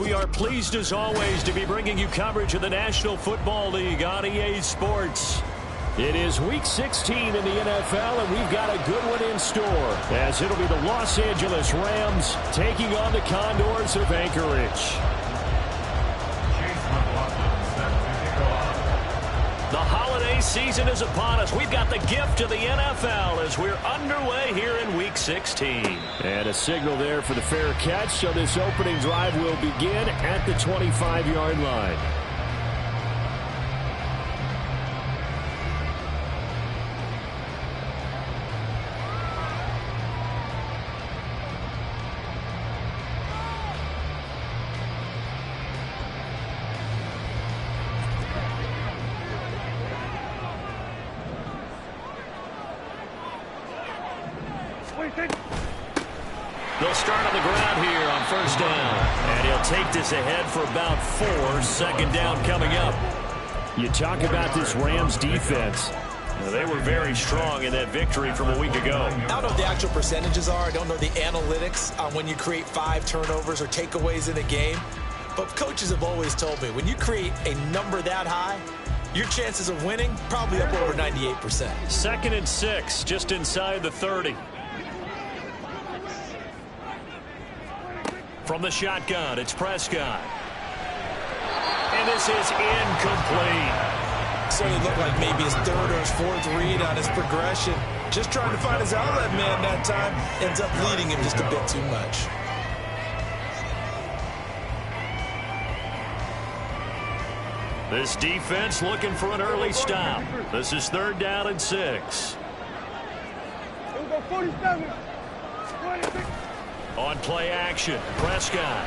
We are pleased as always to be bringing you coverage of the National Football League on EA Sports. It is Week 16 in the NFL, and we've got a good one in store, as it'll be the Los Angeles Rams taking on the Condors of Anchorage. The holiday season is upon us. We've got the gift of the NFL as we're underway here in Week 16. And a signal there for the fair catch, so this opening drive will begin at the 25-yard line. They'll start on the ground here on first down. And he'll take this ahead for about 4. Second down coming up. You talk about this Rams defense. They were very strong in that victory from a week ago. I don't know what the actual percentages are. I don't know the analytics on when you create 5 turnovers or takeaways in a game. But coaches have always told me, when you create a number that high, your chances of winning probably up over 98%. 2nd and 6, just inside the 30. From the shotgun, it's Prescott. And this is incomplete. Certainly looked like maybe his 3rd or his 4th read on his progression. Just trying to find his outlet man that time. Ends up leading him just a bit too much. This defense looking for an early stop. This is 3rd down and 6. On play action, Prescott.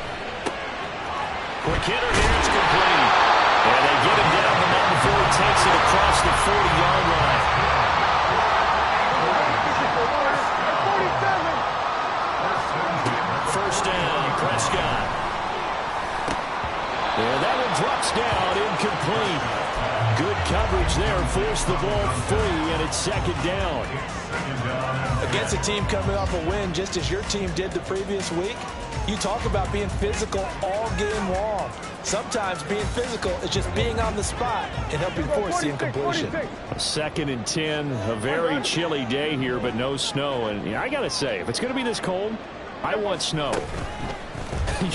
Quick hitter here, it's complete. And they get him down the mound before he takes it across the 40-yard line. First down, Prescott. And that one drops down, incomplete. Good coverage there, forced the ball free, and it's 2nd down. Against a team coming off a win, just as your team did the previous week, you talk about being physical all game long. Sometimes being physical is just being on the spot and helping force the incompletion. 2nd and 10, a very chilly day here, but no snow. And I got to say, if it's going to be this cold, I want snow.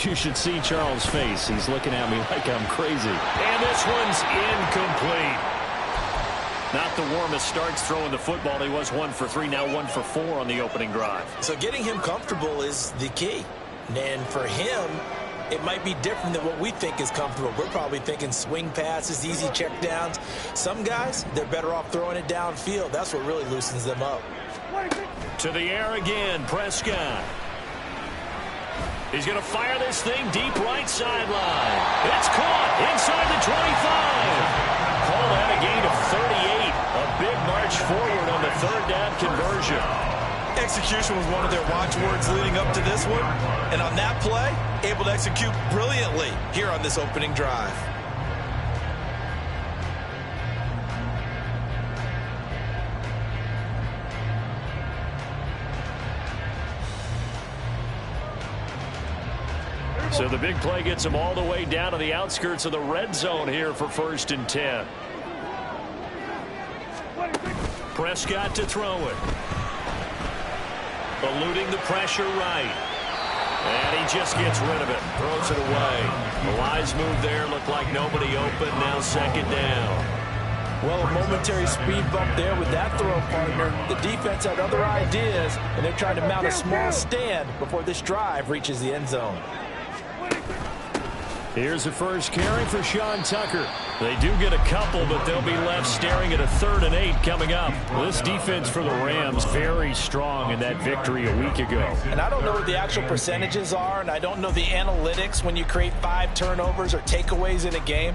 You should see Charles' face. He's looking at me like I'm crazy. And this one's incomplete. Not the warmest starts throwing the football. He was 1 for 3, now 1 for 4 on the opening drive. So getting him comfortable is the key. And for him, it might be different than what we think is comfortable. We're probably thinking swing passes, easy checkdowns. Some guys, they're better off throwing it downfield. That's what really loosens them up. To the air again, Prescott. He's going to fire this thing deep right sideline. It's caught inside the 25. Call that a gain of 38. A big march forward on the 3rd down conversion. Execution was one of their watchwords leading up to this one. And on that play, able to execute brilliantly here on this opening drive. So the big play gets him all the way down to the outskirts of the red zone here for 1st and 10. Prescott to throw it. Eluding the pressure right. And he just gets rid of it. Throws it away. The wise move there. Looked like nobody open. Now 2nd down. Well, a momentary speed bump there with that throw partner. The defense had other ideas, and they're trying to mount a small stand before this drive reaches the end zone. Here's the first carry for Sean Tucker. They do get a couple, but they'll be left staring at a 3rd and 8 coming up. This defense for the Rams very strong in that victory a week ago. And I don't know what the actual percentages are, and I don't know the analytics when you create 5 turnovers or takeaways in a game.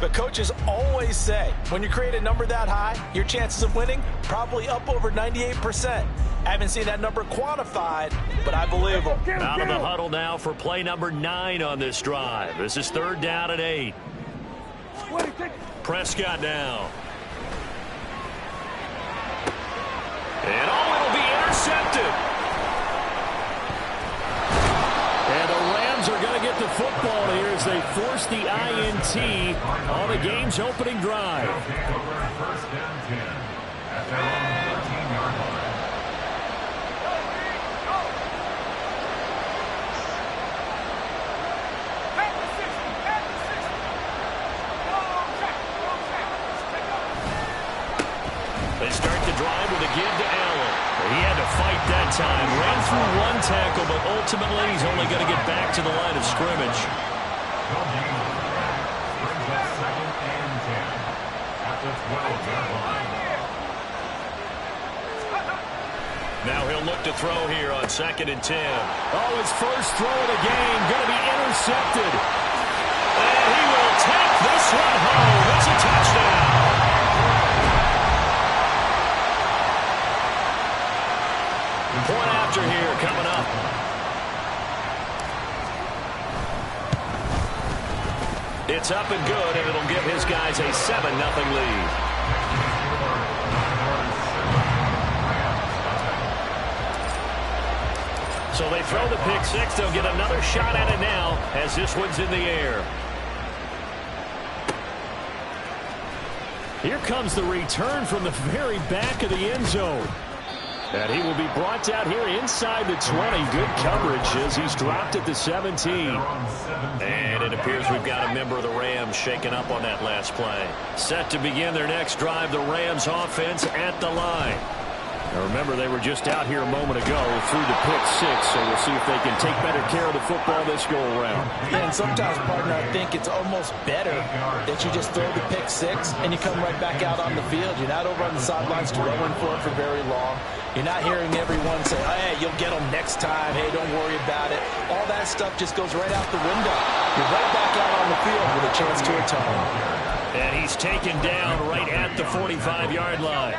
But coaches always say, when you create a number that high, your chances of winning probably up over 98%. I haven't seen that number quantified, but I believe them. Out of the huddle now for play number 9 on this drive. This is 3rd down and 8. Prescott now. And it'll be intercepted. And the Rams are going to get get the football here as they force the INT on the game's opening drive. First down 10 at their own 13-yard line. They start the drive with a give to Allen. He had to fight that time. Ran through one tackle, but ultimately he's only going to get back to the line of scrimmage. Now he'll look to throw here on 2nd and 10. Oh, his first throw of the game going to be intercepted. And he will take this one home. It's a touchdown. Point after here coming up. It's up and good, and it'll give his guys a 7-0 lead. So they throw the pick six. They'll get another shot at it now as this one's in the air. Here comes the return from the very back of the end zone. And he will be brought down here inside the 20. Good coverage as he's dropped at the 17. And it appears we've got a member of the Rams shaking up on that last play. Set to begin their next drive, the Rams offense at the line. Now remember, they were just out here a moment ago through the pick six, so we'll see if they can take better care of the football this go-around. Yeah, and sometimes, partner, I think it's almost better that you just throw the pick six and you come right back out on the field. You're not over on the sidelines dwelling for it for very long. You're not hearing everyone say, hey, you'll get them next time. Hey, don't worry about it. All that stuff just goes right out the window. You're right back out on the field with a chance to atone. And he's taken down right at the 45-yard line.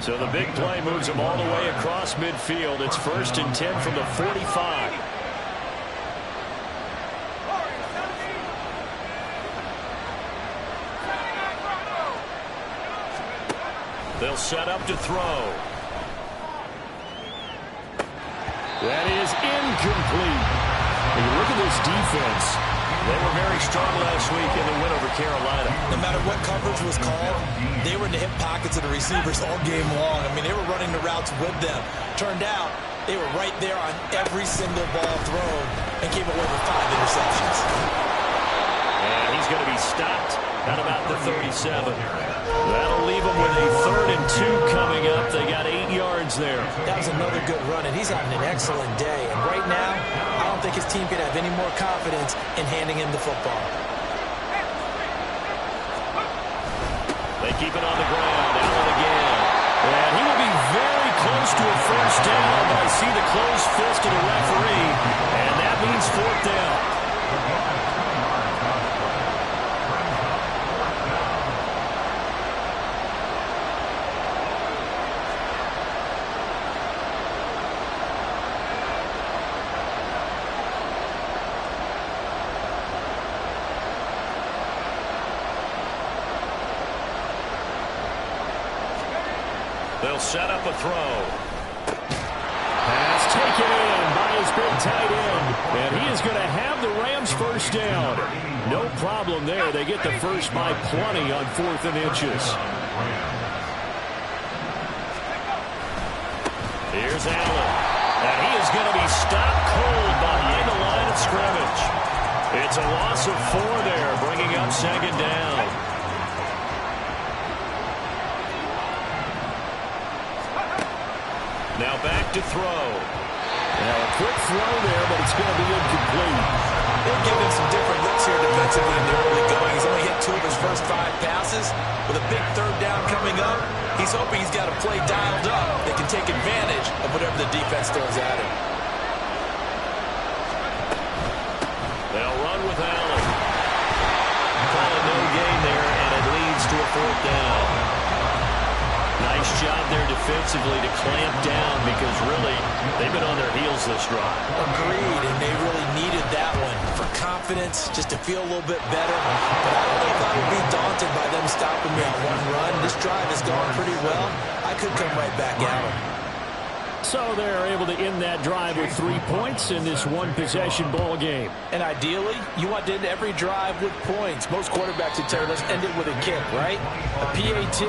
So the big play moves him all the way across midfield. It's 1st and 10 from the 45. They'll set up to throw. That is incomplete. And you look at this defense. They were very strong last week in the win over Carolina. No matter what coverage was called, they were in the hip pockets of the receivers all game long. I mean, they were running the routes with them. Turned out, they were right there on every single ball thrown and came away with 5 interceptions. And he's going to be stopped at about the 37. That'll leave him with a 3rd and 2 coming up. They got 8 yards there. That was another good run, and he's having an excellent day. And right now, I don't think his team can have any more confidence in handing him the football. They keep it on the ground. Allen again. And he will be very close to a first down, but I see the closed fist of the referee, and that means 4th down. They'll set up a throw. Pass taken in by his big tight end. And he is going to have the Rams first down. No problem there. They get the first by plenty on 4th and inches. Here's Allen. And he is going to be stopped cold behind the line of scrimmage. It's a loss of 4 there, bringing up 2nd down. Now back to throw. Now a quick throw there, but it's going to be incomplete. They'll give him some different looks here defensively in the early going. He's only hit 2 of his first 5 passes. With a big 3rd down coming up, he's hoping he's got a play dialed up that can take advantage of whatever the defense throws at him. They'll run with Allen. Call it no gain there, and it leads to a 4th down. Nice job there defensively to clamp down because really they've been on their heels this drive. Agreed, and they really needed that one for confidence, just to feel a little bit better. But I don't know if I would be daunted by them stopping me on one run. This drive has gone pretty well. I could come right back at them. So they're able to end that drive with 3 points in this one-possession ball game. And ideally, you want to end every drive with points. Most quarterbacks would tell you, let's end it with a kick, right? A PAT,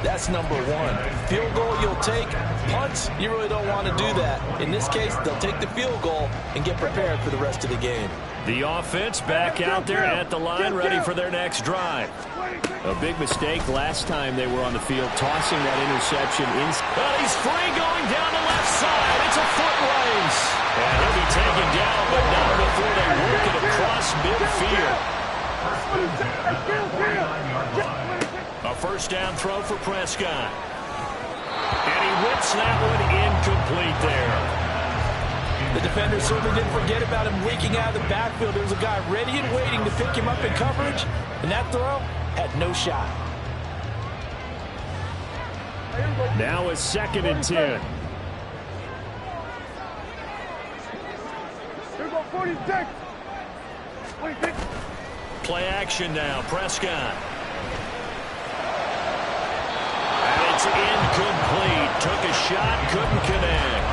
that's number one. Field goal you'll take. Punts, you really don't want to do that. In this case, they'll take the field goal and get prepared for the rest of the game. The offense back out there at the line, ready for their next drive. A big mistake last time they were on the field, tossing that interception. Well, he's free going down the left side. It's a foot race. And he'll be taken down, but not before they work it across midfield. A first down throw for Prescott. And he whips that one incomplete there. The defender certainly didn't forget about him leaking out of the backfield. There was a guy ready and waiting to pick him up in coverage, and that throw had no shot. Now a 2nd and 10. Play action now, Prescott. And it's incomplete. Took a shot, couldn't connect.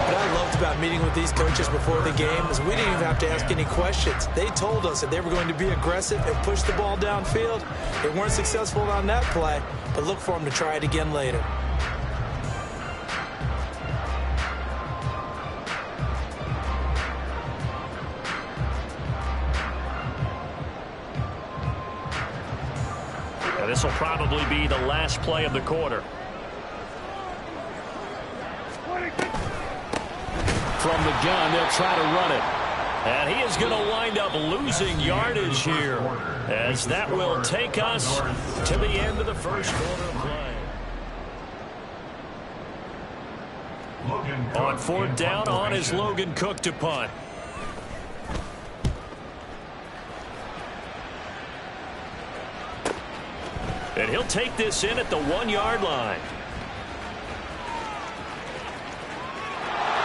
What I loved about meeting with these coaches before the game is we didn't even have to ask any questions. They told us that they were going to be aggressive and push the ball downfield. They weren't successful on that play, but look for them to try it again later. And this will probably be the last play of the quarter. From the gun, they'll try to run it. And he is going to wind up losing yardage here, as that will take us to the end of the first quarter of play. On 4th down, on is Logan Cook to punt. And he'll take this in at the 1-yard line.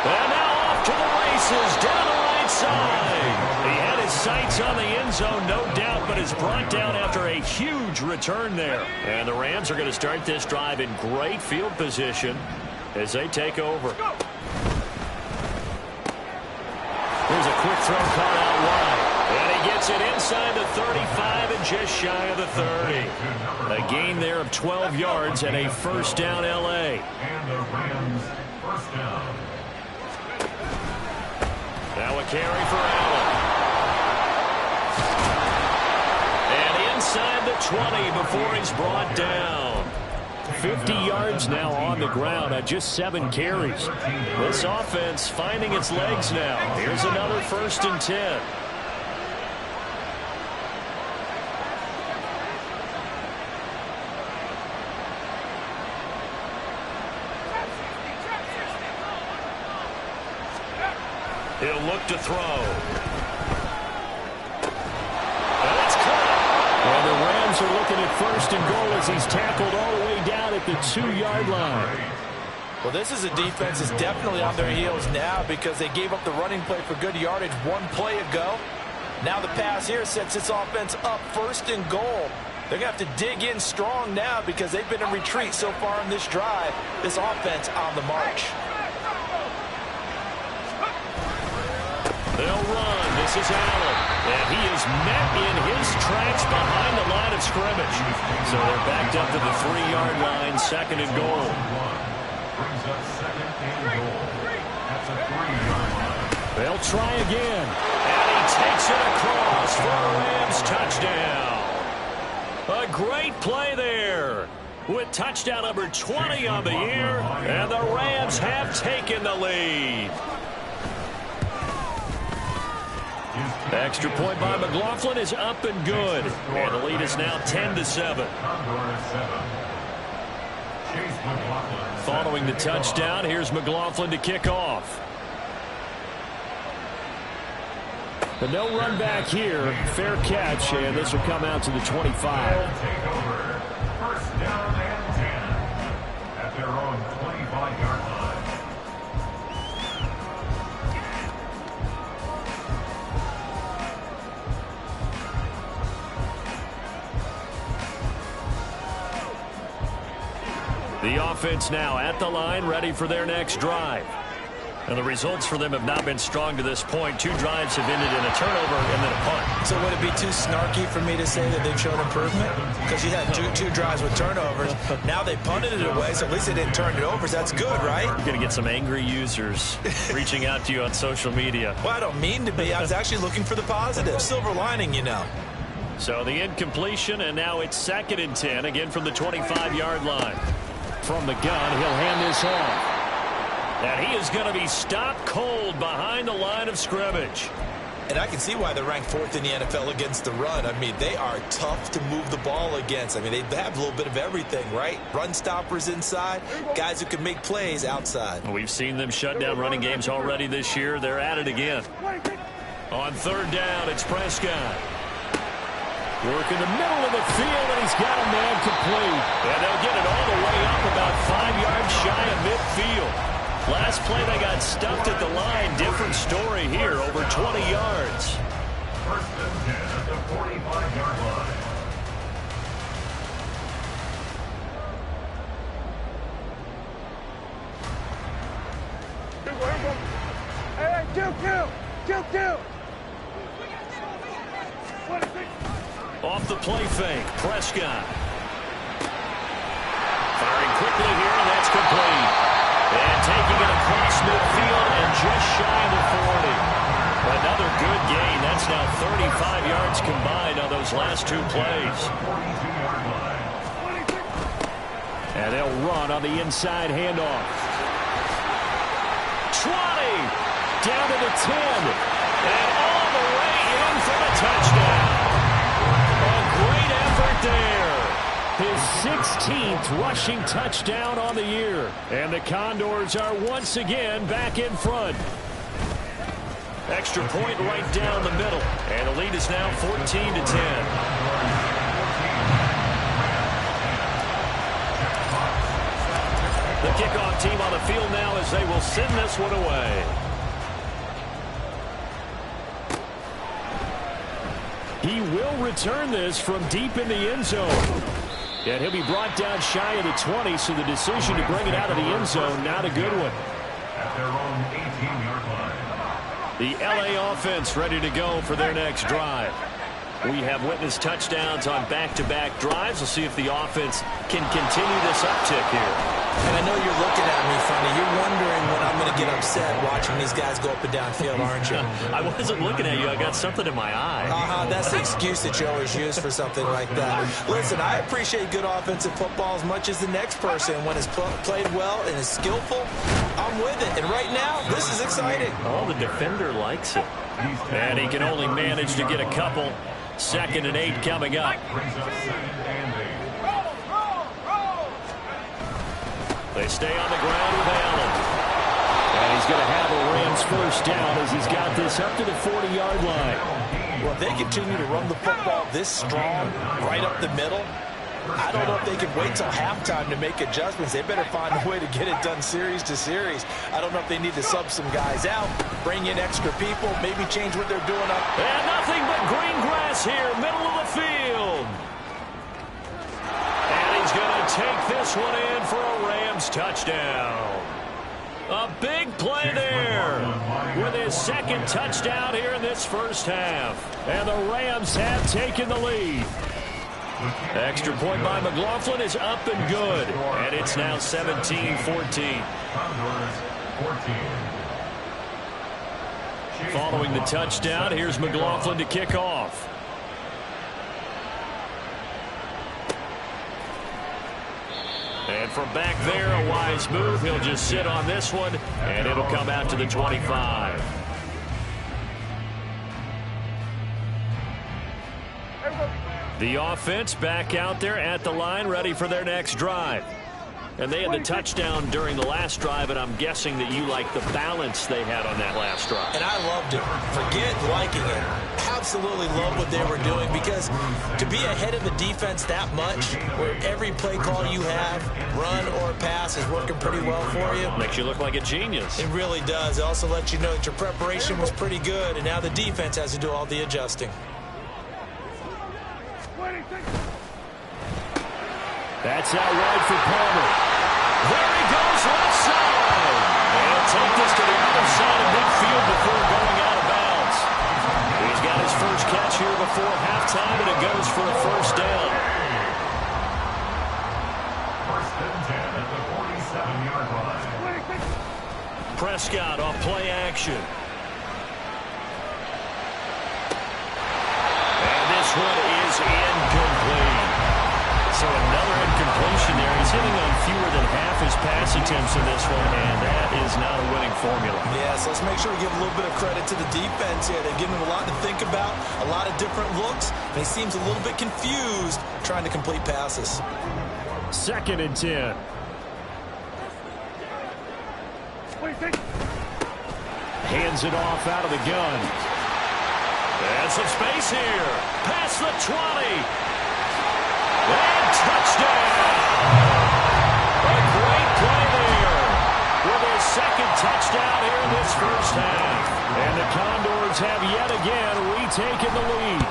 And now off to the races, down the right side. He had his sights on the end zone, no doubt, but is brought down after a huge return there. And the Rams are going to start this drive in great field position as they take over. Here's a quick throw caught out wide. And he gets it inside the 35 and just shy of the 30. A gain there of 12 yards and a first down L.A. And the Rams first down. Now a carry for Allen. And inside the 20 before he's brought down. 50 yards now on the ground on just 7 carries. This offense finding its legs now. Here's another 1st and 10. He'll look to throw. And it's caught. And the Rams are looking at 1st and goal as he's tackled all the way down at the 2-yard line. Well, this is a defense that's definitely on their heels now because they gave up the running play for good yardage 1 play ago. Now the pass here sets this offense up 1st and goal. They're going to have to dig in strong now because they've been in retreat so far in this drive. This offense on the march. They'll run. This is Allen. And he is met in his tracks behind the line of scrimmage. So they're backed up to the 3-yard line, 2nd and goal. Brings up 2nd and goal. That's a 3-yard line. They'll try again. And he takes it across for a Rams touchdown. A great play there. With touchdown number 20 on the year. And the Rams have taken the lead. Extra point by McLaughlin is up and good. And the lead is now 10-7. Following the touchdown, here's McLaughlin to kick off. But no run back here. Fair catch, and this will come out to the 25. Take over. First down and 10 at their own 25-yard line. The The offense now at the line, ready for their next drive. And the results for them have not been strong to this point. 2 drives have ended in a turnover and then a punt. So would it be too snarky for me to say that they've shown improvement? Because you had two drives with turnovers. Now they punted it away, so at least they didn't turn it over. So that's good, right? You're going to get some angry users reaching out to you on social media. Well, I don't mean to be. I was actually looking for the positive. Silver lining, you know. So the incompletion, and now it's 2nd and 10, again from the 25-yard line. From the gun, he'll hand this off. And he is going to be stopped cold behind the line of scrimmage. And I can see why they're ranked 4th in the NFL against the run. I mean, they are tough to move the ball against. I mean, they have a little bit of everything, right? Run stoppers inside, guys who can make plays outside. We've seen them shut down running games already this year. They're at it again. On 3rd down, it's Prescott. Working the middle of the field, and he's got a man complete. And they'll get it all the way up about 5 yards shy of midfield. Last play, they got stuffed at the line. Different story here, over 20 yards. 1st and 10 at the 45-yard line. Hey, Q. Off the play fake, Prescott. Firing quickly here, and that's complete. And taking it across midfield and just shy of the 40. Another good gain. That's now 35 yards combined on those last 2 plays. And they'll run on the inside handoff. 20. Down to the 10. And all the way in for the touchdown. A great effort there. His 16th rushing touchdown on the year. And the Condors are once again back in front. Extra point right down the middle. And the lead is now 14-10. The kickoff team on the field now as they will send this one away. He will return this from deep in the end zone. And he'll be brought down shy of the 20, so the decision to bring it out of the end zone, not a good one. At their own 18-yard line. The LA offense ready to go for their next drive. We have witnessed touchdowns on back-to-back drives. We'll see if the offense can continue this uptick here. And I know you're looking at me funny. You're wondering when I'm going to get upset watching these guys go up and down field, aren't you? I wasn't looking at you. I got something in my eye. That's the excuse that you always use for something like that. Listen, I appreciate good offensive football as much as the next person. When it's played well and is skillful, I'm with it. And right now, this is exciting. Oh, the defender likes it. And he can only manage to get a couple. 2nd and 8 coming up. Brings up 2nd and 8. They stay on the ground with Allen. And he's going to have a Rams first down as he's got this up to the 40-yard line. Well, if they continue to run the football this strong, right up the middle, I don't know if they can wait till halftime to make adjustments. They better find a way to get it done series to series. I don't know if they need to sub some guys out, bring in extra people, maybe change what they're doing up. And nothing but green grass here, middle of the field. And he's going to take this one in for a Rams touchdown. A big play there with his 2nd touchdown here in this first half. And the Rams have taken the lead. Extra point by McLaughlin is up and good. And it's now 17-14. Following the touchdown, here's McLaughlin to kick off. And from back there, a wise move. He'll just sit on this one, and it'll come out to the 25. The offense back out there at the line, ready for their next drive. And they had the touchdown during the last drive, and I'm guessing that you like the balance they had on that last drive. And I loved it. Forget liking it. Absolutely love what they were doing, because to be ahead of the defense that much, where every play call you have, run or pass, is working pretty well for you. Makes you look like a genius. It really does. It also lets you know that your preparation was pretty good, and now the defense has to do all the adjusting. That's out wide for Palmer. side. And he'll take this to the other side of midfield before going out of bounds. He's got his first catch here before halftime, and it goes for a first down. First and 10 at the 47-yard line. Prescott off play action. And this one is incomplete. So another incompletion there. He's hitting on fewer than half his pass attempts in this one, and that is not a winning formula. Yes, let's make sure we give a little bit of credit to the defense here. They've given him a lot to think about, a lot of different looks, and he seems a little bit confused trying to complete passes. Second and 10. Hands it off out of the gun. And some space here. Past the 20. And touchdown. A great play there with his second touchdown here in this first half. And the Condors have yet again retaken the lead.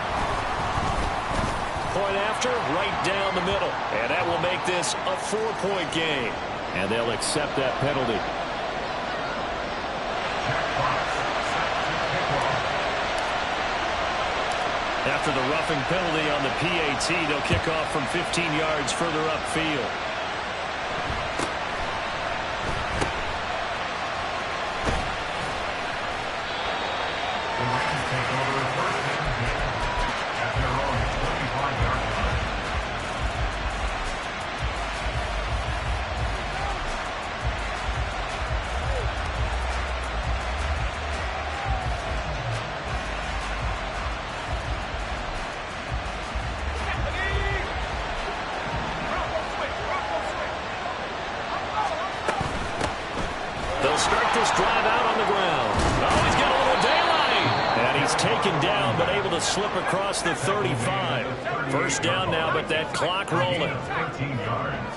Point after, right down the middle. And that will make this a 4-point game. And they'll accept that penalty. After the roughing penalty on the PAT, they'll kick off from 15 yards further upfield. The Rams take over first and 10 at their own 25-yard line. Start this drive out on the ground. Oh, he's got a little daylight. And he's taken down, but able to slip across the 35. First down now, but that clock rolling. 15 yards.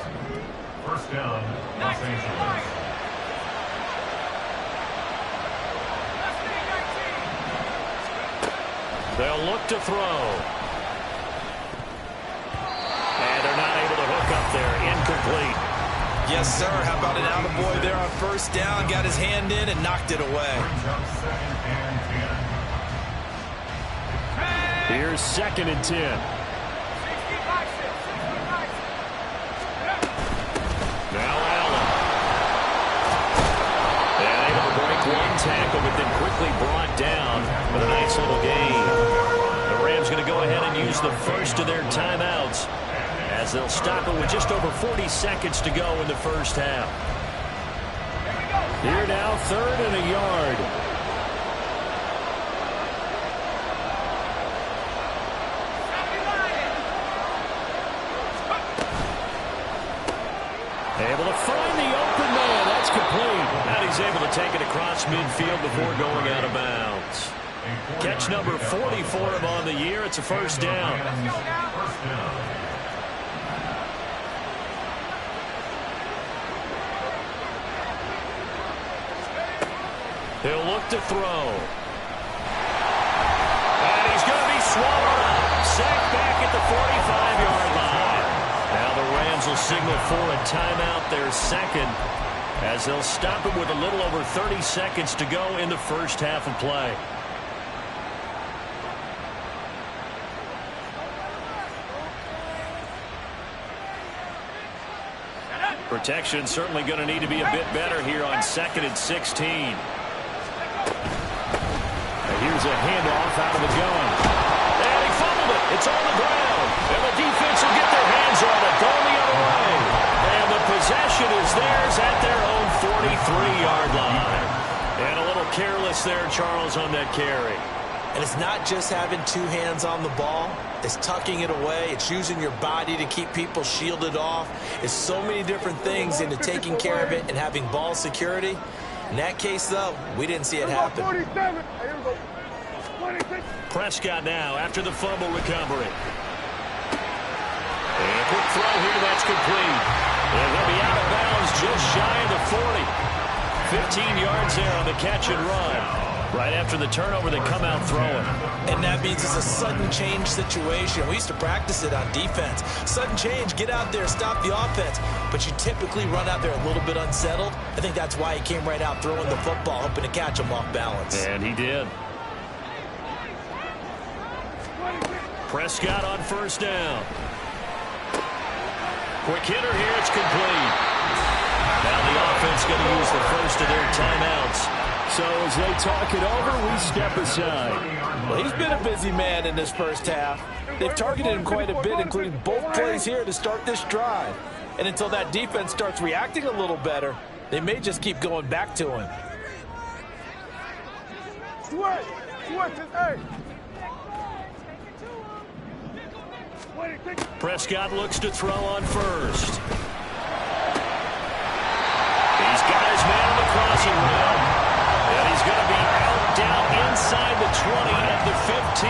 First down, Los Angeles. They'll look to throw. And they're not able to hook up there. Incomplete. Yes, sir. How about an attaboy there on first down? Got his hand in and knocked it away. Second and 10. Here's second and 10. Now Allen. And able to break one tackle, but then quickly brought down with a nice little gain. The Rams going to go ahead and use the first of their timeouts, as they'll stop it with just over 40 seconds to go in the first half. Here now, third and a yard. Able to find the open man. That's complete. And he's able to take it across midfield before going out of bounds. Catch number 40 for him on the year. It's a first down. He'll look to throw. And he's going to be swallowed up. Sacked back at the 45-yard line. Now the Rams will signal for a timeout, their second, as they'll stop it with a little over 30 seconds to go in the first half of play. Protection certainly going to need to be a bit better here on second and 16. Here's a handoff out of the gun. And he fumbled it. It's on the ground. And the defense will get their hands on it. Going the other way. And the possession is theirs at their own 43-yard line. And a little careless there, Charles, on that carry. And it's not just having two hands on the ball. It's tucking it away. It's using your body to keep people shielded off. It's so many different things into taking care of it and having ball security. In that case, though, we didn't see it happen. Prescott now after the fumble recovery. And a quick throw here, that's complete. And they'll be out of bounds just shy of the 40. 15 yards there on the catch and run. Right after the turnover, they come out throwing. And that means it's a sudden change situation. We used to practice it on defense. Sudden change, get out there, stop the offense. But you typically run out there a little bit unsettled. I think that's why he came right out throwing the football, hoping to catch him off balance. And he did. Prescott on first down. Quick hitter here, it's complete. Now the offense going to use the first of their timeouts. So as they talk it over, we step aside. Well, he's been a busy man in this first half. They've targeted him quite a bit, including both plays here to start this drive. And until that defense starts reacting a little better, they may just keep going back to him. Prescott looks to throw on first. He's got his man on the crossing route. And he's going to be out down inside the 20 at the 15.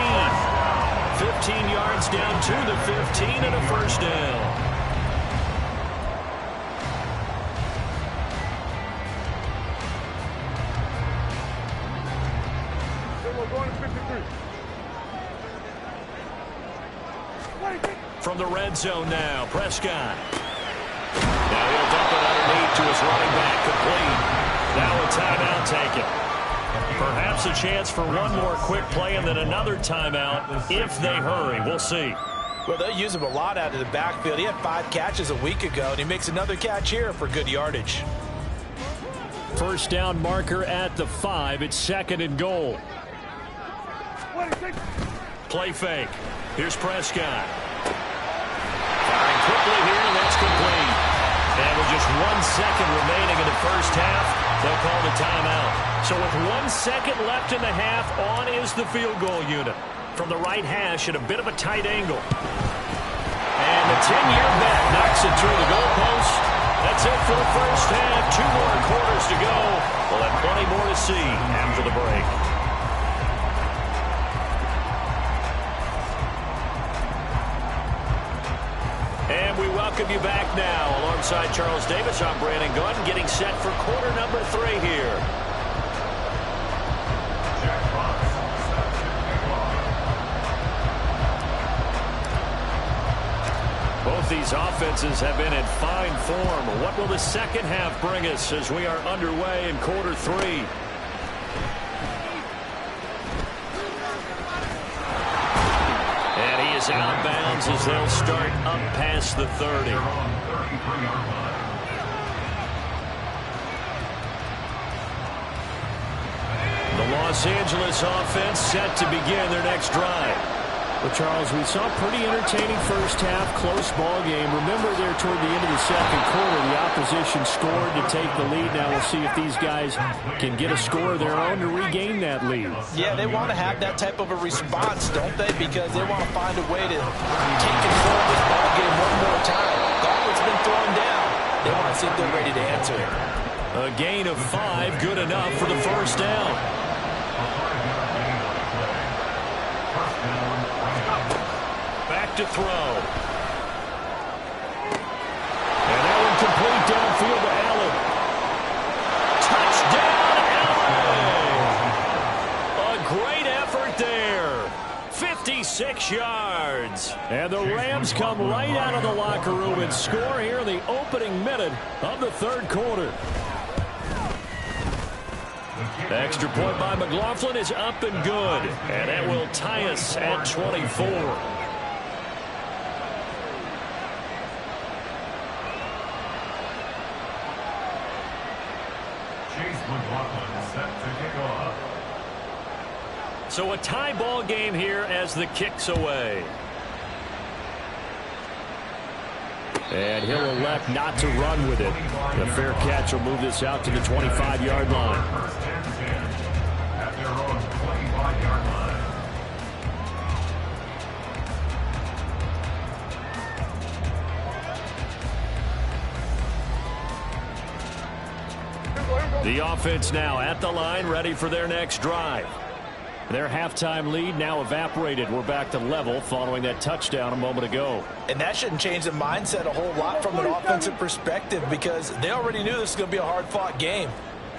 15 yards down to the 15 and a first down. We're going to 53. From the red zone now, Prescott. Now he'll dump it underneath to his running back, complete. Now a timeout taken. Perhaps a chance for one more quick play and then another timeout if they hurry. We'll see. Well, they'll use him a lot out of the backfield. He had 5 catches a week ago, and he makes another catch here for good yardage. First down marker at the 5. It's second and goal. Play fake. Here's Prescott. Firing quickly here, and that's complete. And with just 1 second remaining in the first half, they'll call the timeout. So with 1 second left in the half, on is the field goal unit. From the right hash at a bit of a tight angle. And the 10-year bet knocks it through the goalpost. That's it for the first half. 2 more quarters to go. We'll have plenty more to see after the break. And we welcome you back now. Alongside Charles Davis, I'm Brandon Gunn, getting set for quarter number 3 here. Both these offenses have been in fine form. What will the second half bring us as we are underway in quarter 3? And he is out of bounds as they'll start up past the 30. The Los Angeles offense set to begin their next drive. Well, Charles, we saw a pretty entertaining first half, close ball game. Remember there toward the end of the second quarter, the opposition scored to take the lead. Now we'll see if these guys can get a score of their own to regain that lead. Yeah, they want to have that type of a response, don't they? Because they want to find a way to take control of this ball game one more time. Gauntlet's been thrown down. They want to see if they're ready to answer it. A gain of 5, good enough for the first down. Back to throw. And that one complete downfield to Allen. Touchdown, Allen! A great effort there. 56 yards. And the Rams come right out of the locker room and score here in the opening minute of the third quarter. The extra point by McLaughlin is up and good. And that will tie us at 24. So a tie ball game here as the kick's away. And he'll elect not to run with it. The fair catch will move this out to the 25-yard line. At their own 25-yard line. The offense now at the line, ready for their next drive. Their halftime lead now evaporated. We're back to level following that touchdown a moment ago. And that shouldn't change the mindset a whole lot from an offensive perspective because they already knew this was going to be a hard-fought game.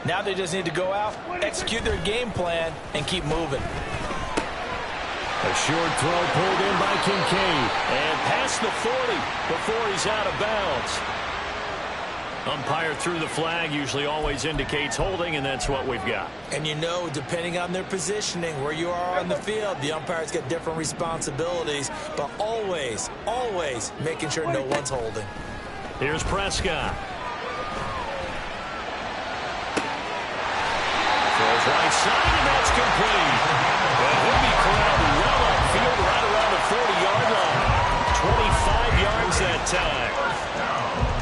Now they just need to go out, execute their game plan, and keep moving. A short throw pulled in by Kincaid. And past the 40 before he's out of bounds. Umpire threw the flag, usually always indicates holding, and that's what we've got. And you know, depending on their positioning, where you are on the field, the umpires get different responsibilities, but always, always making sure no one's holding. Here's Prescott. Throws right side, and that's complete. And he'll be corralled well upfield right around the 40-yard line. 25 yards that time.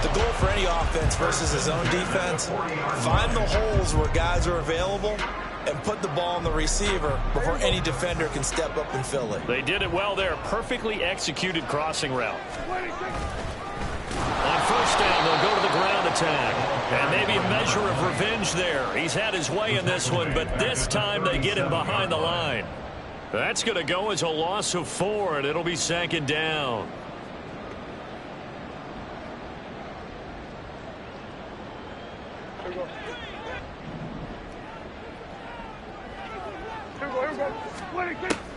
The goal for any offense versus his own defense, find the holes where guys are available and put the ball on the receiver before any defender can step up and fill it. They did it well there. Perfectly executed crossing route. On first down, they'll go to the ground attack. And maybe a measure of revenge there. He's had his way in this one, but this time they get him behind the line. That's going to go as a loss of 4, and it'll be second down.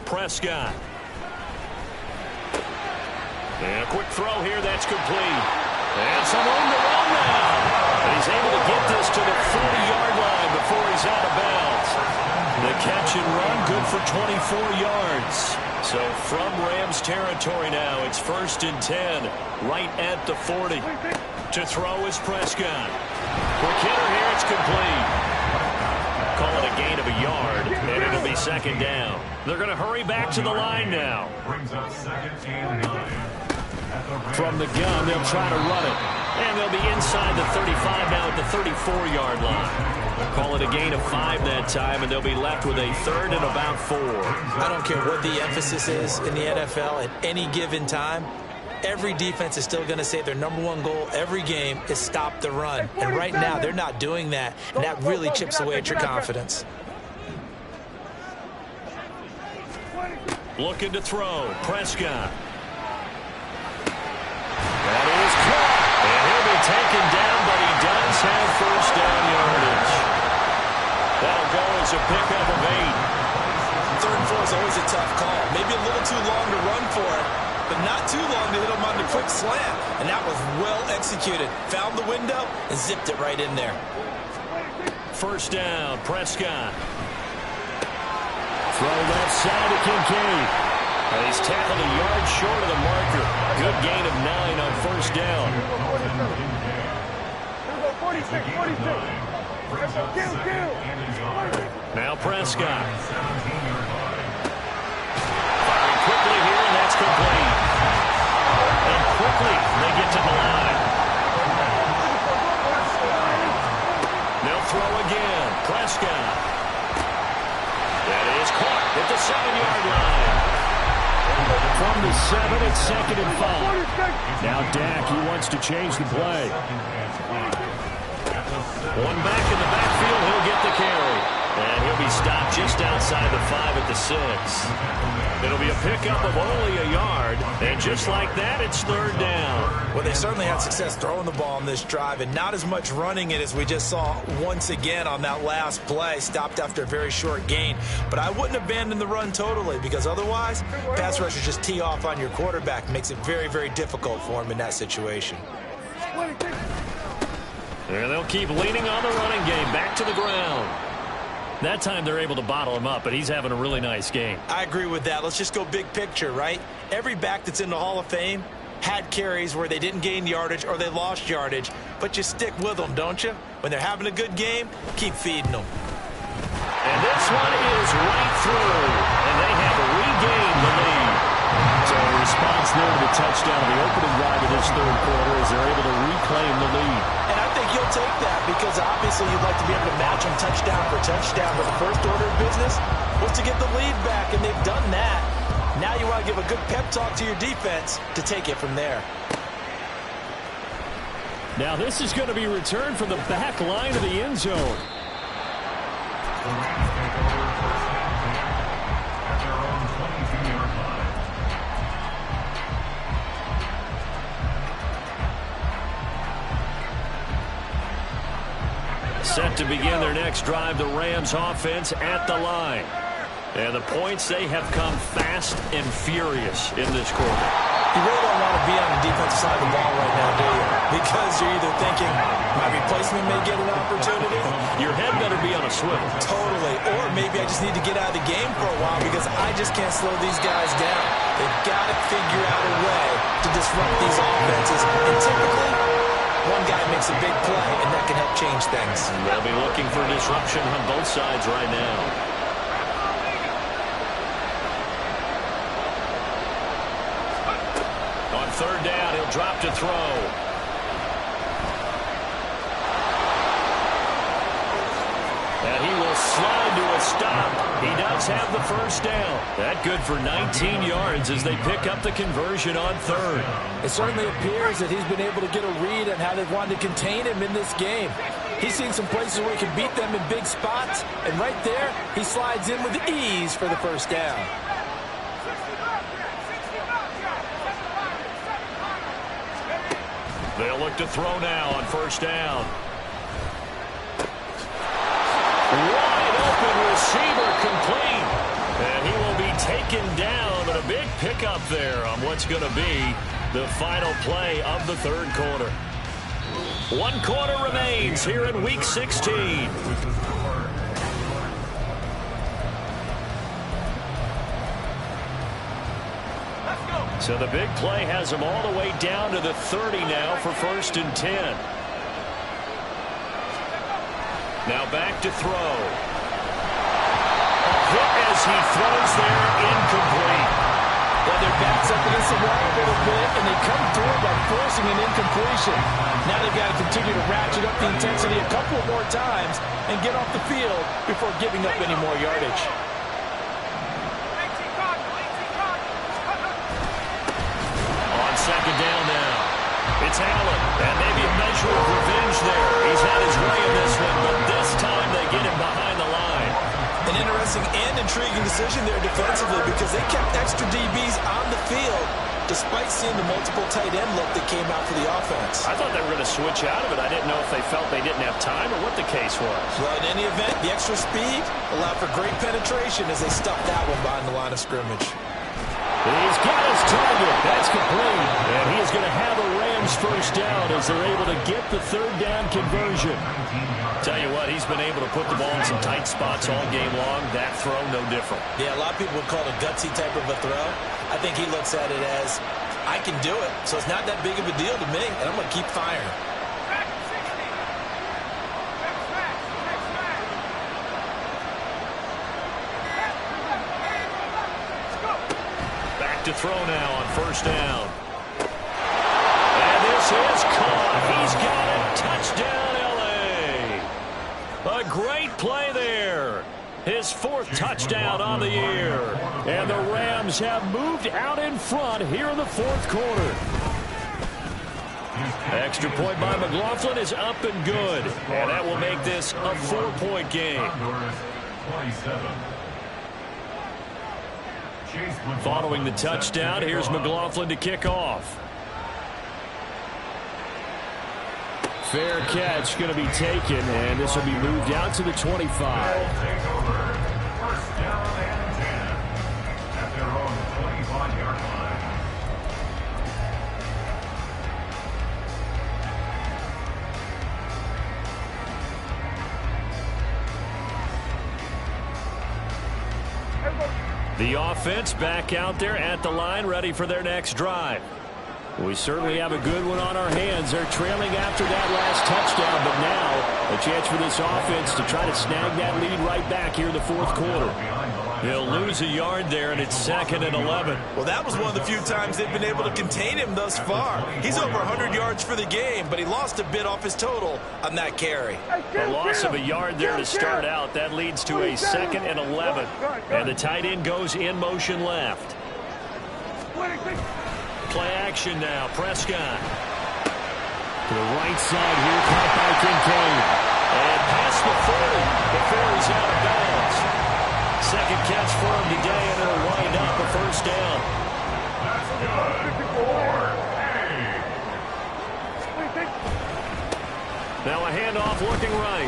Prescott. And a quick throw here, that's complete. And some room to run now. And he's able to get this to the 40-yard line before he's out of bounds. The catch and run, good for 24 yards. So from Rams territory now, it's 1st and 10, right at the 40. To throw is Prescott. Quick hitter here, it's complete. Call it a gain of a yard, and it'll be second down. They're going to hurry back to the line now. Brings up 2nd and 9. From the gun, they'll try to run it. And they'll be inside the 35 now at the 34-yard line. Call it a gain of 5 that time, and they'll be left with a 3rd and about 4. I don't care what the emphasis is in the NFL at any given time. Every defense is still going to say their #1 goal every game is stop the run. And right now, they're not doing that, and that really chips away at your confidence. Looking to throw. Prescott. That is caught. And he'll be taken down, but he does have first down yardage. That'll go as a pickup of 8. 3rd and 4 is always a tough call. Maybe a little too long to run for it, but not too long to hit him on the quick slant. And that was well executed. Found the window and zipped it right in there. First down, Prescott. Throw left side to Kincaid. And he's tackled a yard short of the marker. Good gain of 9 on first down. 46. Now Prescott. Firing quickly here, and that's complete. And quickly they get to the line. They'll throw again. Prescott. That is caught at the 7-yard line. From the 7, it's 2nd and 5. Now Dak, he wants to change the play. One back in the backfield, he'll get the carry. And he'll be stopped just outside the 5 at the 6. It'll be a pickup of only a yard. And just like that, it's 3rd down. Well, they certainly had success throwing the ball on this drive and not as much running it as we just saw once again on that last play. Stopped after a very short gain. But I wouldn't abandon the run totally, because otherwise, pass rushers just tee off on your quarterback. Makes it very, very difficult for him in that situation. And they'll keep leaning on the running game. Back to the ground. That time they're able to bottle him up, but he's having a really nice game. I agree with that. Let's just go big picture, right? Every back that's in the Hall of Fame had carries where they didn't gain yardage or they lost yardage, but you stick with them, don't you? When they're having a good game, keep feeding them. And this one is right through, and they have regained the lead. So a response there to the touchdown, the opening drive of this 3rd quarter, as they're able to reclaim the lead. And I think you'll take that, because obviously you'd like to be able to match them touchdown for touchdown, but the first order of business was to get the lead back, and they've done that. Now you want to give a good pep talk to your defense to take it from there. Now this is going to be returned from the back line of the end zone. The Rams take over 1st and 10 at their own 22-yard line. Set to begin their next drive, the Rams offense at the line. And the points, they have come fast and furious in this quarter. You really don't want to be on the defensive side of the ball right now, do you? Because you're either thinking, my replacement may get an opportunity. Your head better be on a swivel. Totally. Or maybe I just need to get out of the game for a while because I just can't slow these guys down. They've got to figure out a way to disrupt these offenses. And typically, one guy makes a big play, and that can help change things. They'll be looking for disruption on both sides right now. On third down, he'll drop to throw. And he will slide to a stop. He does have the first down. That good for 19 yards as they pick up the conversion on third. It certainly appears that he's been able to get a read on how they've wanted to contain him in this game. He's seen some places where he can beat them in big spots, and right there, he slides in with ease for the first down. They'll look to throw now on first down. Wide open receiver complete. And he will be taken down, but a big pickup there on what's going to be the final play of the third quarter. 1 quarter remains here in Week 16. So the big play has him all the way down to the 30 now for 1st and 10. Now back to throw. A hit as he throws there, incomplete. Well, their back's up against the wall a little bit, and they come through by forcing an incompletion. Now they've got to continue to ratchet up the intensity a couple more times and get off the field before giving up any more yardage. Second down now. It's Allen, and maybe a measure of revenge there. He's had his way in this one, but this time they get him behind the line. An interesting and intriguing decision there defensively because they kept extra DBs on the field despite seeing the multiple tight end look that came out for the offense. I thought they were going to switch out of it. I didn't know if they felt they didn't have time or what the case was. Well, in any event, the extra speed allowed for great penetration as they stuffed that one behind the line of scrimmage. He's got his target. That's complete. And he is going to have a Rams first down as they're able to get the third down conversion. Tell you what, he's been able to put the ball in some tight spots all game long. That throw, no different. Yeah, a lot of people would call it a gutsy type of a throw. I think he looks at it as, I can do it, so it's not that big of a deal to me, and I'm going to keep firing. To throw now on first down. And this is caught. He's got it. Touchdown, L.A. A great play there. His 4th touchdown on the year. And the Rams have moved out in front here in the 4th quarter. Extra point by McLaughlin is up and good. And that will make this a 4-point game. Following the touchdown, here's McLaughlin to kick off. Fair catch going to be taken, and this will be moved out to the 25. Take over. First down and 10 at their own 25-yard line. The offense back out there at the line, ready for their next drive. We certainly have a good one on our hands. They're trailing after that last touchdown, but now a chance for this offense to try to snag that lead right back here in the 4th quarter. He'll lose a yard there, and it's 2nd and 11. Well, that was one of the few times they've been able to contain him thus far. He's over 100 yards for the game, but he lost a bit off his total on that carry. A loss of a yard there to start out. That leads to a 2nd and 11. And the tight end goes in motion left. Play action now. Prescott. To the right side here, caught by Kincaid. And past the 40 before he's out of bounds. Second catch for him today, and it'll wind up a first down. That's good for Now a handoff looking right.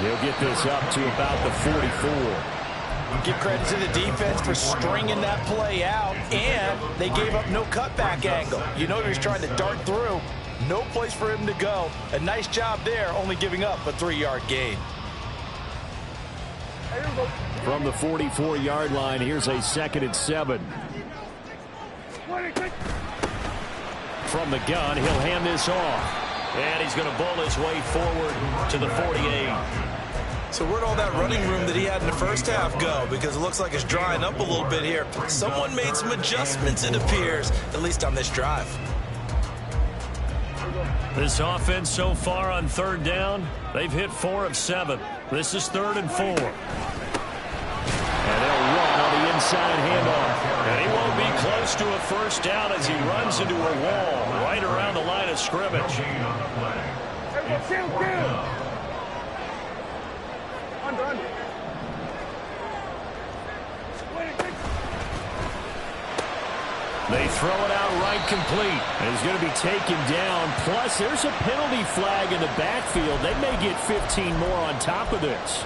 He'll get this up to about the 44. Give credit to the defense for stringing that play out, and they gave up no cutback angle. You know he was trying to dart through. No place for him to go. A nice job there, only giving up a 3-yard gain. From the 44-yard line, here's a 2nd and 7. From the gun, he'll hand this off. And he's going to bull his way forward to the 48. So where'd all that running room that he had in the first half go? Because it looks like it's drying up a little bit here. Someone made some adjustments, it appears, at least on this drive. This offense so far on 3rd down, they've hit 4 of 7. This is 3rd and 4. And they'll run on the inside handoff. And he won't be close to a 1st down as he runs into a wall right around the line of scrimmage. They throw it out right complete. And he's going to be taken down. Plus, there's a penalty flag in the backfield. They may get 15 more on top of this.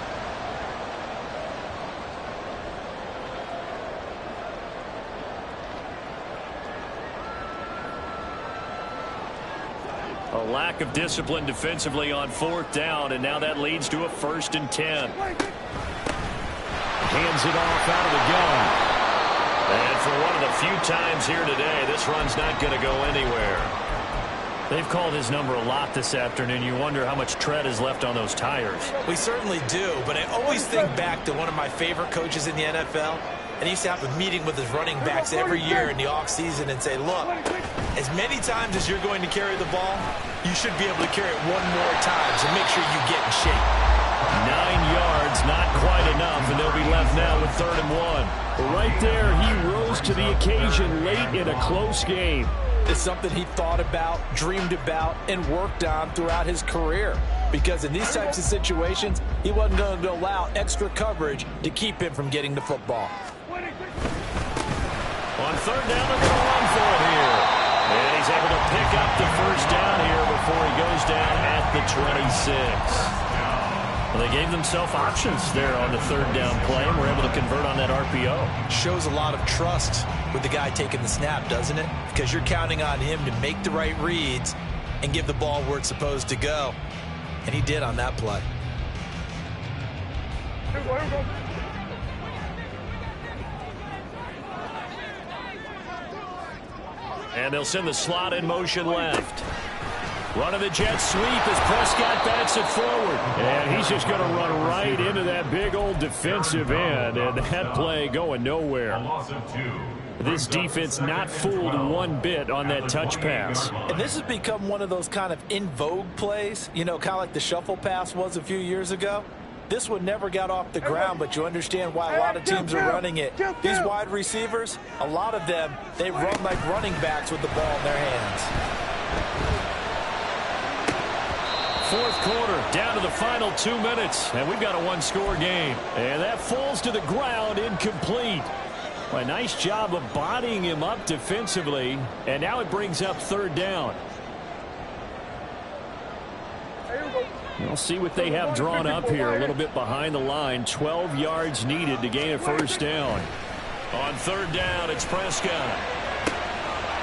A lack of discipline defensively on 4th down, and now that leads to a 1st and 10. Hands it off out of the gun. And for one of the few times here today, this run's not going to go anywhere. They've called his number a lot this afternoon. You wonder how much tread is left on those tires. We certainly do, but I always think back to one of my favorite coaches in the NFL. And he used to have a meeting with his running backs every year in the offseason and say, look, as many times as you're going to carry the ball, you should be able to carry it one more time, so make sure you get in shape. 9 yards, not quite enough, and they'll be left now with 3rd and 1. But right there, he rose to the occasion late in a close game. It's something he thought about, dreamed about, and worked on throughout his career. Because in these types of situations, he wasn't going to allow extra coverage to keep him from getting the football. On 3rd down, they're going to run for it here. And he's able to pick up the 1st down here before he goes down at the 26. Well, they gave themselves options there on the 3rd down play, and were able to convert on that RPO. Shows a lot of trust with the guy taking the snap, doesn't it? Because you're counting on him to make the right reads and give the ball where it's supposed to go. And he did on that play. And they'll send the slot in motion left. Running the jet sweep as Prescott backs it forward. And he's just going to run right into that big old defensive end. And that play going nowhere. This defense not fooled one bit on that touch pass. And this has become one of those kind of in vogue plays, you know, kind of like the shuffle pass was a few years ago. This one never got off the ground, but you understand why a lot of teams are running it. These wide receivers, a lot of them, they run like running backs with the ball in their hands. 4th quarter, down to the final 2 minutes, and we've got a 1-score game. And that falls to the ground, incomplete. A nice job of bodying him up defensively, and now it brings up 3rd down. We'll see what they have drawn up here. A little bit behind the line. 12 yards needed to gain a 1st down. On 3rd down, it's Prescott.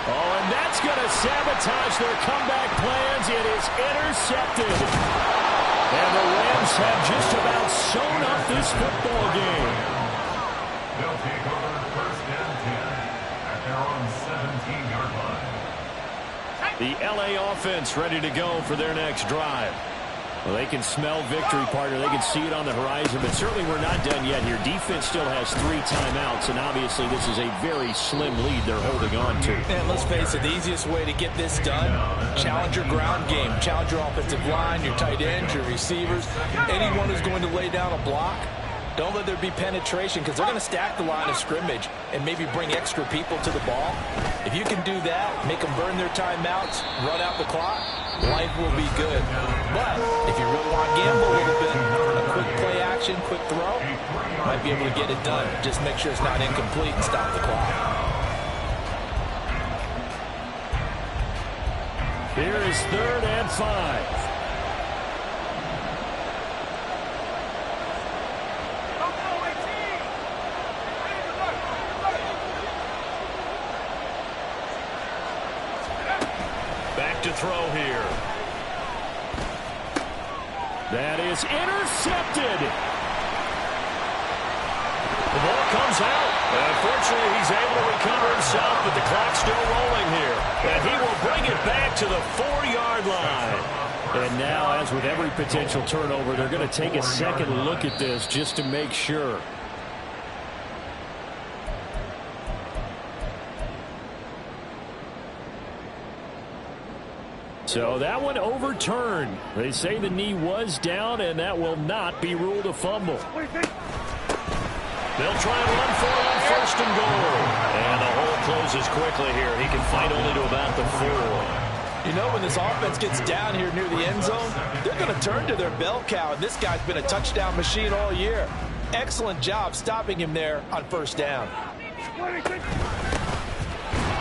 Oh, and that's going to sabotage their comeback plans. It is intercepted. And the Rams have just about sewn up this football game. They'll take over 1st and 10 at their own 17-yard line. The LA offense ready to go for their next drive. Well, they can smell victory, partner. They can see it on the horizon, but certainly we're not done yet here. Defense still has 3 timeouts, and obviously this is a very slim lead they're holding on to. And let's face it, the easiest way to get this done, challenge your ground game. Challenge your offensive line, your tight ends, your receivers, anyone who's going to lay down a block. Don't let there be penetration because they're going to stack the line of scrimmage and maybe bring extra people to the ball. If you can do that, make them burn their timeouts, run out the clock, life will be good. But if you really want to gamble a little bit, a quick play action, quick throw, might be able to get it done. Just make sure it's not incomplete and stop the clock. Here is 3rd and 5. to throw here. That is intercepted. The ball comes out. Unfortunately, he's able to recover himself, but the clock's still rolling here. And he will bring it back to the 4-yard line. And now, as with every potential turnover, they're going to take a second look at this just to make sure. So that one overturned. They say the knee was down, and that will not be ruled a fumble. They'll try and run for it on first and goal. And the hole closes quickly here. He can fight only to about the 4. You know, when this offense gets down here near the end zone, they're going to turn to their bell cow, and this guy's been a touchdown machine all year. Excellent job stopping him there on first down.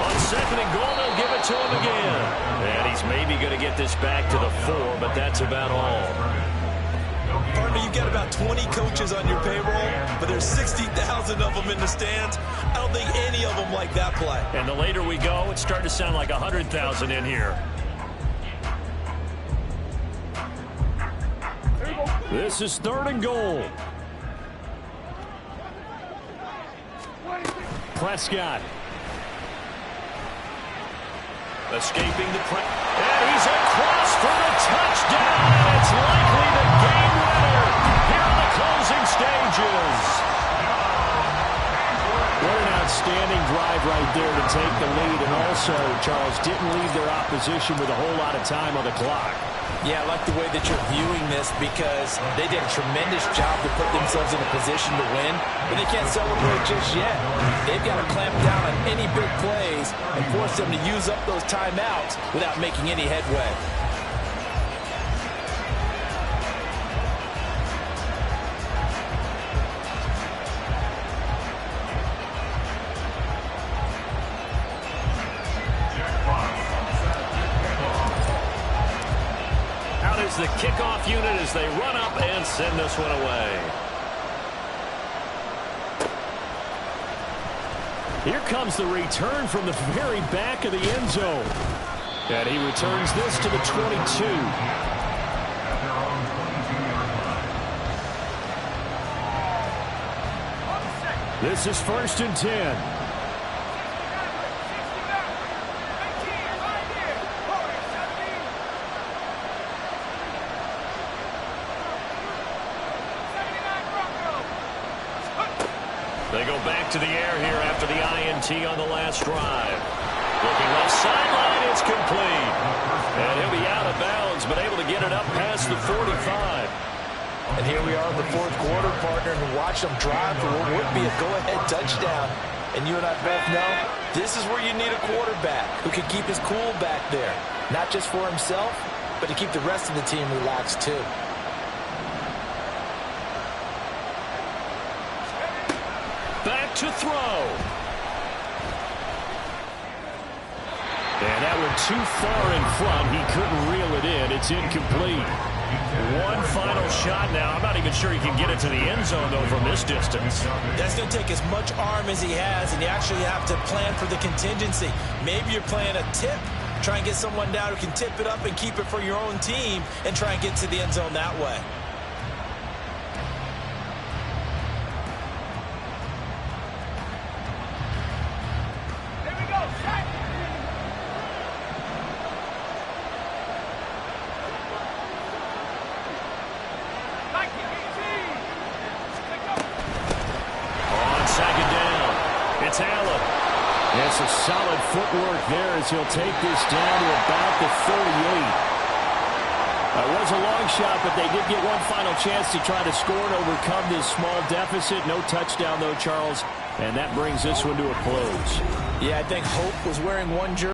On second and goal, they'll give it to him again. And he's maybe going to get this back to the 4, but that's about all. Partner, you've got about 20 coaches on your payroll, but there's 60,000 of them in the stands. I don't think any of them like that play. And the later we go, it's starting to sound like 100,000 in here. This is third and goal. Prescott. Escaping the press. And he's across for the touchdown. And it's likely the game winner here in the closing stages. What an outstanding drive right there to take the lead. And also, Charles, didn't leave their opposition with a whole lot of time on the clock. Yeah, I like the way that you're viewing this because they did a tremendous job to put themselves in a position to win, but they can't celebrate just yet. They've got to clamp down on any big plays and force them to use up those timeouts without making any headway. The kickoff unit as they run up and send this one away. Here comes the return from the very back of the end zone. And he returns this to the 22. This is first and 10. They go back to the air here after the INT on the last drive. Looking left sideline, it's complete. And he'll be out of bounds, but able to get it up past the 45. And here we are in the fourth quarter, partner, and watch them drive for what would be a go-ahead touchdown. And you and I both know this is where you need a quarterback who can keep his cool back there. Not just for himself, but to keep the rest of the team relaxed too. Back to throw. And that went too far in front. He couldn't reel it in. It's incomplete. One final shot now. I'm not even sure he can get it to the end zone, though, from this distance. That's going to take as much arm as he has, and you actually have to plan for the contingency. Maybe you're playing a tip. Try and get someone down who can tip it up and keep it for your own team and try and get to the end zone that way. It's a solid footwork there as he'll take this down to about the 38. It was a long shot, but they did get one final chance to try to score and overcome this small deficit. No touchdown, though, Charles, and that brings this one to a close. Yeah, I think Hope was wearing one jersey.